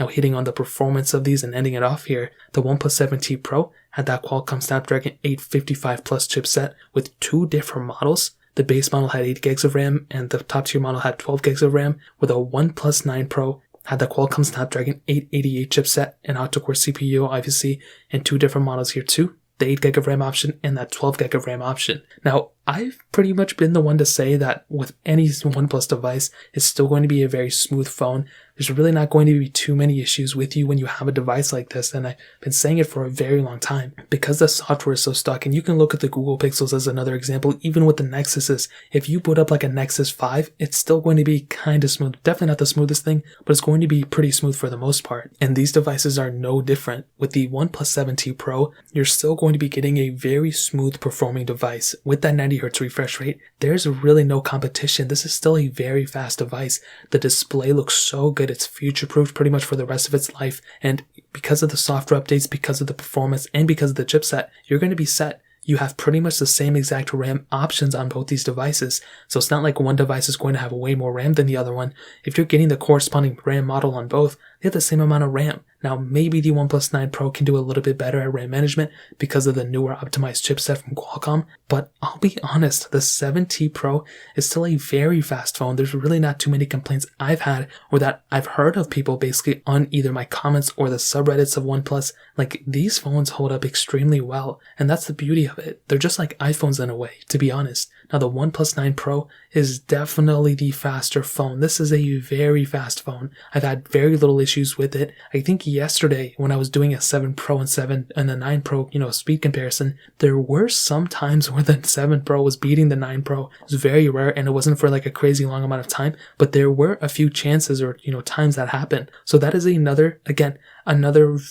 Now hitting on the performance of these and ending it off here, the OnePlus 7T Pro had that Qualcomm Snapdragon 855 Plus chipset with 2 different models. The base model had 8 gigs of RAM and the top tier model had 12 gigs of RAM, with a OnePlus 9 Pro had the Qualcomm Snapdragon 888 chipset and octa-core CPU obviously, and 2 different models here too. The 8 gig of RAM option and that 12 gig of RAM option. Now, I've pretty much been the one to say that with any OnePlus device, it's still going to be a very smooth phone. There's really not going to be too many issues with you when you have a device like this, and I've been saying it for a very long time. Because the software is so stuck, and you can look at the Google Pixels as another example, even with the Nexuses. If you boot up like a Nexus 5, it's still going to be kind of smooth. Definitely not the smoothest thing, but it's going to be pretty smooth for the most part. And these devices are no different. With the OnePlus 7T Pro, you're still going to be getting a very smooth performing device. With that 90Hz refresh rate, there's really no competition. This is still a very fast device. The display looks so good. It's future-proofed pretty much for the rest of its life. And because of the software updates, because of the performance, and because of the chipset, you're going to be set. You have pretty much the same exact RAM options on both these devices. So it's not like one device is going to have way more RAM than the other one. If you're getting the corresponding RAM model on both, they have the same amount of RAM. Now, maybe the OnePlus 9 Pro can do a little bit better at RAM management because of the newer optimized chipset from Qualcomm, but I'll be honest, the 7T Pro is still a very fast phone. There's really not too many complaints I've had or that I've heard of people basically on either my comments or the subreddits of OnePlus. Like, these phones hold up extremely well, and that's the beauty of it. They're just like iPhones in a way, to be honest. Now, the OnePlus 9 Pro is definitely the faster phone. This is a very fast phone. I've had very little issues with it. I think yesterday when I was doing a 7 Pro and the 9 Pro, speed comparison, there were some times where the 7 Pro was beating the 9 Pro. It was very rare, and it wasn't for like a crazy long amount of time, but there were a few chances or, times that happened. So that is another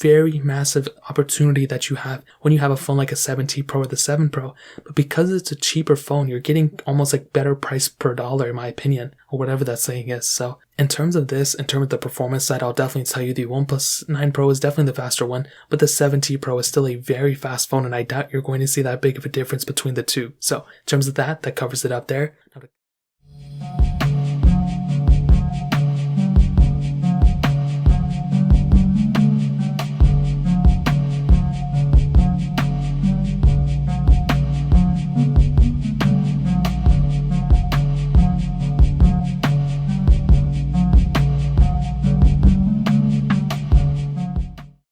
very massive opportunity that you have when you have a phone like a 7T Pro or the 7 Pro. But because it's a cheaper phone, you're getting almost like better price per dollar, in my opinion, or whatever that saying is. So in terms of the performance side, I'll definitely tell you the OnePlus 9 Pro is definitely the faster one, but the 7T Pro is still a very fast phone, and I doubt you're going to see that big of a difference between the two. So in terms of that covers it up there.